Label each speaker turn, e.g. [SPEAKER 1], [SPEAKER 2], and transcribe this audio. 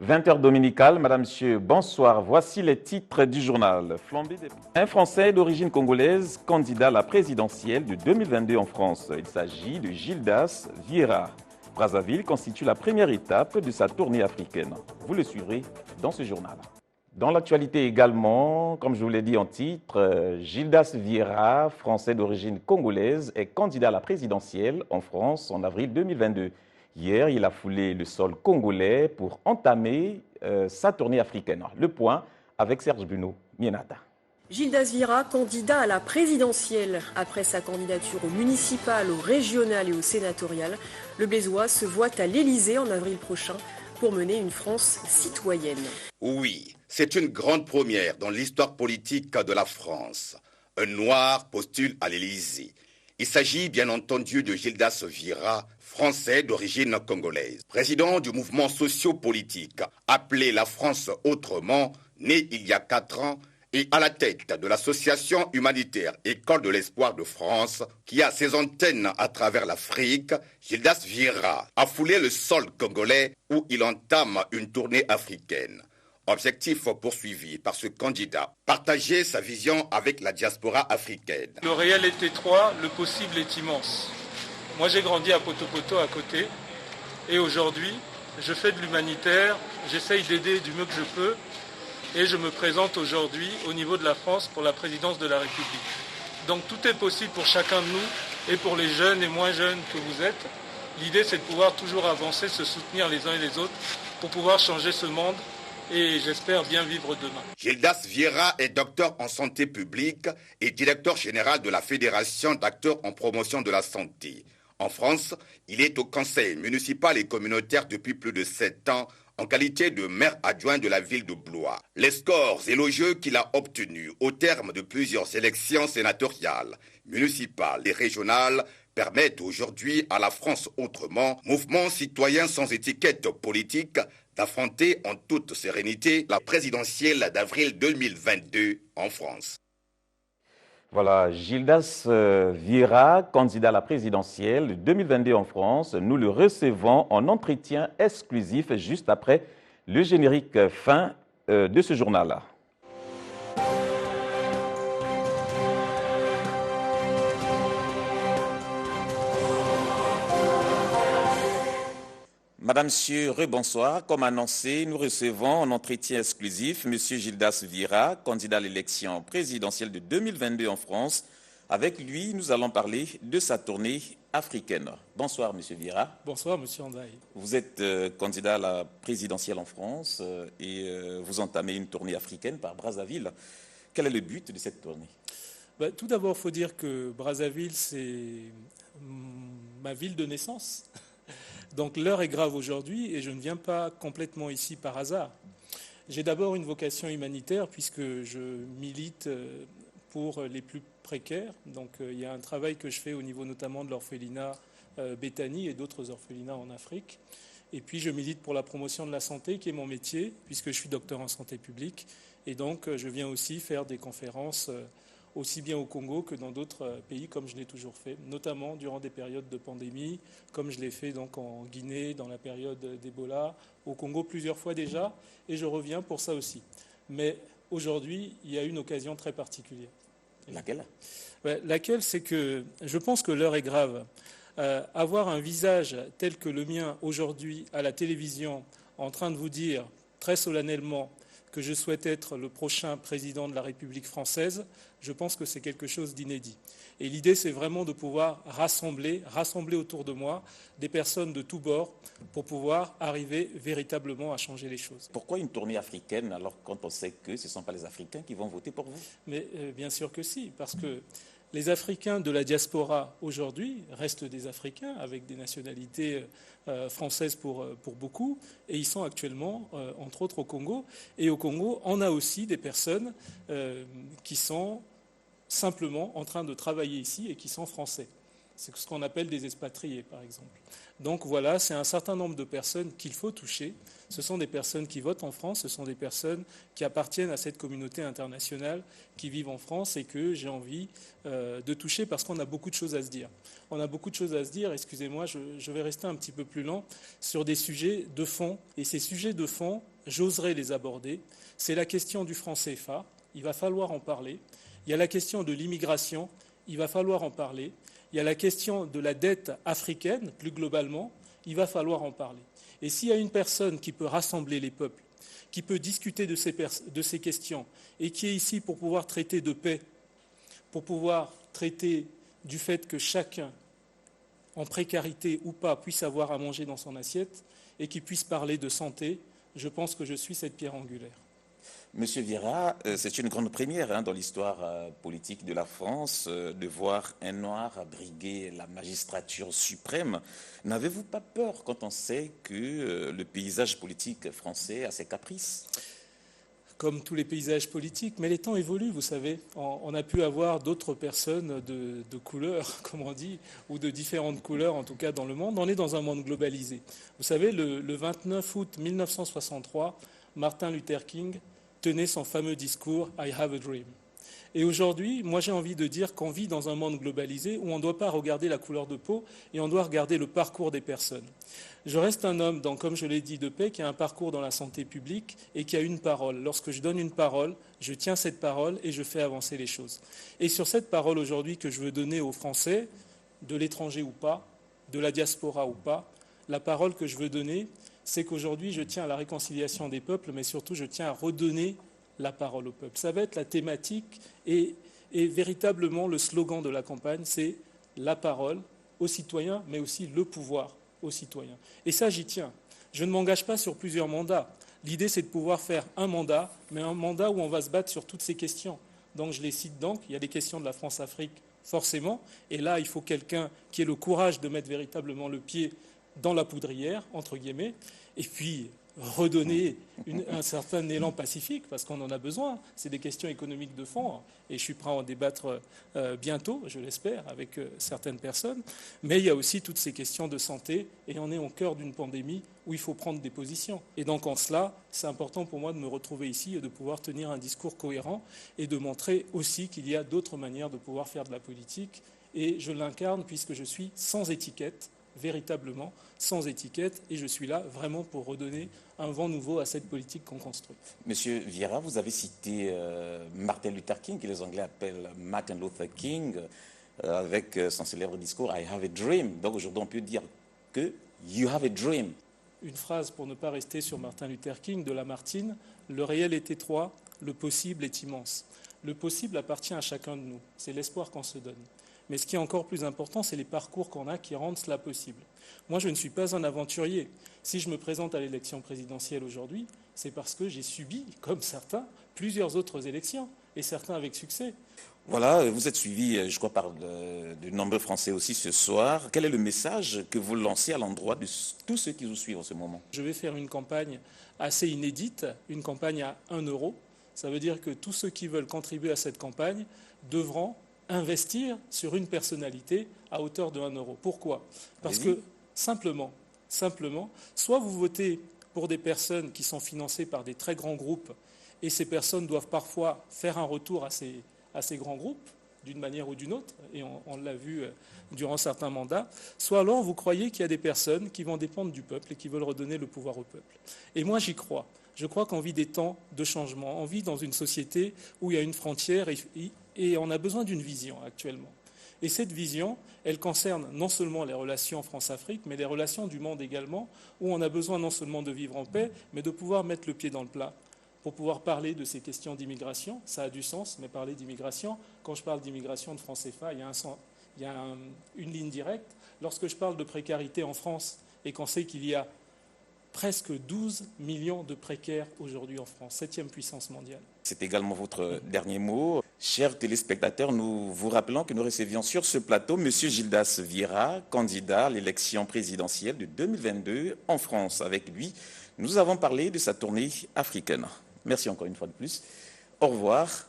[SPEAKER 1] 20h dominicale, Madame, Monsieur, bonsoir. Voici les titres du journal. Un Français d'origine congolaise, candidat à la présidentielle de 2022 en France. Il s'agit de Gildas Vieira. Brazzaville constitue la première étape de sa tournée africaine. Vous le suivrez dans ce journal. Dans l'actualité également, comme je vous l'ai dit en titre, Gildas Vieira, Français d'origine congolaise, est candidat à la présidentielle en France en avril 2022. Hier, il a foulé le sol congolais pour entamer sa tournée africaine. Le point avec Serge Bruno Mienata.
[SPEAKER 2] Gildas Vieira, candidat à la présidentielle. Après sa candidature au municipal, au régional et au sénatorial, le Blésois se voit à l'Élysée en avril prochain pour mener une France citoyenne.
[SPEAKER 3] Oui, c'est une grande première dans l'histoire politique de la France. Un Noir postule à l'Élysée. Il s'agit bien entendu de Gildas Vieira, Français d'origine congolaise. Président du mouvement socio-politique appelé La France Autrement, né il y a 4 ans, et à la tête de l'association humanitaire École de l'Espoir de France, qui a ses antennes à travers l'Afrique, Gildas Vieira a foulé le sol congolais où il entame une tournée africaine. Objectif poursuivi par ce candidat, partager sa vision avec la diaspora africaine.
[SPEAKER 4] Le réel est étroit, le possible est immense. Moi j'ai grandi à Poto-Poto à côté et aujourd'hui je fais de l'humanitaire, j'essaye d'aider du mieux que je peux et je me présente aujourd'hui au niveau de la France pour la présidence de la République. Donc tout est possible pour chacun de nous et pour les jeunes et moins jeunes que vous êtes. L'idée c'est de pouvoir toujours avancer, se soutenir les uns et les autres pour pouvoir changer ce monde et j'espère bien vivre demain.
[SPEAKER 3] Gildas Vieira est docteur en santé publique et directeur général de la Fédération d'acteurs en promotion de la santé. En France, il est au conseil municipal et communautaire depuis plus de 7 ans en qualité de maire adjoint de la ville de Blois. Les scores élogieux qu'il a obtenus au terme de plusieurs élections sénatoriales, municipales et régionales permettent aujourd'hui à la France Autrement, mouvement citoyen sans étiquette politique, d'affronter en toute sérénité la présidentielle d'avril 2022 en France.
[SPEAKER 1] Voilà, Gildas Vieira, candidat à la présidentielle 2022 en France. Nous le recevons en entretien exclusif juste après le générique fin de ce journal-là. Madame, Monsieur, rebonsoir. Comme annoncé, nous recevons en entretien exclusif Monsieur Gildas Vieira, candidat à l'élection présidentielle de 2022 en France. Avec lui, nous allons parler de sa tournée africaine. Bonsoir, Monsieur Vieira.
[SPEAKER 4] Bonsoir, Monsieur Andaï.
[SPEAKER 1] Vous êtes candidat à la présidentielle en France et vous entamez une tournée africaine par Brazzaville. Quel est le but de cette tournée?
[SPEAKER 4] Tout d'abord, il faut dire que Brazzaville, c'est ma ville de naissance. Donc l'heure est grave aujourd'hui et je ne viens pas complètement ici par hasard. J'ai d'abord une vocation humanitaire puisque je milite pour les plus précaires. Donc il y a un travail que je fais au niveau notamment de l'orphelinat Béthanie et d'autres orphelinats en Afrique. Et puis je milite pour la promotion de la santé qui est mon métier puisque je suis docteur en santé publique. Et donc je viens aussi faire des conférences aussi bien au Congo que dans d'autres pays, comme je l'ai toujours fait, notamment durant des périodes de pandémie, comme je l'ai fait donc en Guinée, dans la période d'Ebola, au Congo plusieurs fois déjà, et je reviens pour ça aussi. Mais aujourd'hui, il y a une occasion très particulière.
[SPEAKER 1] Laquelle?
[SPEAKER 4] Laquelle, c'est que je pense que l'heure est grave. Avoir un visage tel que le mien aujourd'hui à la télévision, en train de vous dire très solennellement que je souhaite être le prochain président de la République française, je pense que c'est quelque chose d'inédit. Et l'idée, c'est vraiment de pouvoir rassembler autour de moi des personnes de tous bords pour pouvoir arriver véritablement à changer les choses.
[SPEAKER 1] Pourquoi une tournée africaine alors quand on sait que ce ne sont pas les Africains qui vont voter pour vous?
[SPEAKER 4] Mais bien sûr que si, parce que les Africains de la diaspora aujourd'hui restent des Africains avec des nationalités françaises pour beaucoup, et ils sont actuellement, entre autres, au Congo. Et au Congo, on a aussi des personnes qui sont simplement en train de travailler ici et qui sont français. C'est ce qu'on appelle des expatriés, par exemple. Donc voilà, c'est un certain nombre de personnes qu'il faut toucher. Ce sont des personnes qui votent en France, ce sont des personnes qui appartiennent à cette communauté internationale, qui vivent en France et que j'ai envie de toucher parce qu'on a beaucoup de choses à se dire. On a beaucoup de choses à se dire, excusez-moi, je vais rester un petit peu plus lent, sur des sujets de fond. Et ces sujets de fond, j'oserais les aborder. C'est la question du franc CFA, il va falloir en parler. Il y a la question de l'immigration, il va falloir en parler. Il y a la question de la dette africaine, plus globalement, il va falloir en parler. Et s'il y a une personne qui peut rassembler les peuples, qui peut discuter de ces questions, et qui est ici pour pouvoir traiter de paix, pour pouvoir traiter du fait que chacun, en précarité ou pas, puisse avoir à manger dans son assiette, et qui puisse parler de santé, je pense que je suis cette pierre angulaire.
[SPEAKER 1] Monsieur Vieira, c'est une grande première dans l'histoire politique de la France de voir un noir briguer la magistrature suprême. N'avez-vous pas peur quand on sait que le paysage politique français a ses caprices ?
[SPEAKER 4] Comme tous les paysages politiques, mais les temps évoluent, vous savez. On a pu avoir d'autres personnes de couleurs, comme on dit, ou de différentes couleurs, en tout cas dans le monde. On est dans un monde globalisé. Vous savez, le 29 août 1963, Martin Luther King tenait son fameux discours « I have a dream ». Et aujourd'hui, moi j'ai envie de dire qu'on vit dans un monde globalisé où on ne doit pas regarder la couleur de peau et on doit regarder le parcours des personnes. Je reste un homme, comme je l'ai dit, de paix, qui a un parcours dans la santé publique et qui a une parole. Lorsque je donne une parole, je tiens cette parole et je fais avancer les choses. Et sur cette parole aujourd'hui que je veux donner aux Français, de l'étranger ou pas, de la diaspora ou pas, la parole que je veux donner, c'est qu'aujourd'hui, je tiens à la réconciliation des peuples, mais surtout, je tiens à redonner la parole au peuple. Ça va être la thématique et véritablement le slogan de la campagne, c'est la parole aux citoyens, mais aussi le pouvoir aux citoyens. Et ça, j'y tiens. Je ne m'engage pas sur plusieurs mandats. L'idée, c'est de pouvoir faire un mandat, mais un mandat où on va se battre sur toutes ces questions. Donc, je les cite donc. Il y a les questions de la France-Afrique, forcément. Et là, il faut quelqu'un qui ait le courage de mettre véritablement le pied dans la poudrière, entre guillemets, et puis redonner un certain élan pacifique, parce qu'on en a besoin. C'est des questions économiques de fond, et je suis prêt à en débattre bientôt, je l'espère, avec certaines personnes. Mais il y a aussi toutes ces questions de santé, et on est au cœur d'une pandémie où il faut prendre des positions. Et donc en cela, c'est important pour moi de me retrouver ici et de pouvoir tenir un discours cohérent et de montrer aussi qu'il y a d'autres manières de pouvoir faire de la politique. Et je l'incarne puisque je suis sans étiquette, véritablement sans étiquette, et je suis là vraiment pour redonner un vent nouveau à cette politique qu'on construit.
[SPEAKER 1] Monsieur Vieira, vous avez cité Martin Luther King, que les Anglais appellent Martin Luther King, avec son célèbre discours « I have a dream ». Donc aujourd'hui, on peut dire que « you have a dream ».
[SPEAKER 4] Une phrase, pour ne pas rester sur Martin Luther King, de Lamartine, « Le réel est étroit, le possible est immense ». Le possible appartient à chacun de nous, c'est l'espoir qu'on se donne. Mais ce qui est encore plus important, c'est les parcours qu'on a qui rendent cela possible. Moi, je ne suis pas un aventurier. Si je me présente à l'élection présidentielle aujourd'hui, c'est parce que j'ai subi, comme certains, plusieurs autres élections, et certains avec succès.
[SPEAKER 1] Voilà, vous êtes suivi, je crois, par de nombreux Français aussi ce soir. Quel est le message que vous lancez à l'endroit de tous ceux qui vous suivent en ce moment ?
[SPEAKER 4] Je vais faire une campagne assez inédite, une campagne à 1 €. Ça veut dire que tous ceux qui veulent contribuer à cette campagne devront investir sur une personnalité à hauteur de 1 €. Pourquoi ? Parce que, simplement, soit vous votez pour des personnes qui sont financées par des très grands groupes, et ces personnes doivent parfois faire un retour à ces grands groupes, d'une manière ou d'une autre, et on l'a vu durant certains mandats, soit alors vous croyez qu'il y a des personnes qui vont dépendre du peuple et qui veulent redonner le pouvoir au peuple. Et moi, j'y crois. Je crois qu'on vit des temps de changement. On vit dans une société où il y a une frontière et on a besoin d'une vision actuellement. Et cette vision, elle concerne non seulement les relations France-Afrique, mais les relations du monde également, où on a besoin non seulement de vivre en paix, mais de pouvoir mettre le pied dans le plat pour pouvoir parler de ces questions d'immigration. Ça a du sens, mais parler d'immigration, quand je parle d'immigration de franc CFA, il y a une ligne directe. Lorsque je parle de précarité en France et qu'on sait qu'il y a presque 12 millions de précaires aujourd'hui en France, 7e puissance mondiale.
[SPEAKER 1] C'est également votre dernier mot. Chers téléspectateurs, nous vous rappelons que nous recevions sur ce plateau M. Gildas Vieira, candidat à l'élection présidentielle de 2022 en France. Avec lui, nous avons parlé de sa tournée africaine. Merci encore une fois de plus. Au revoir.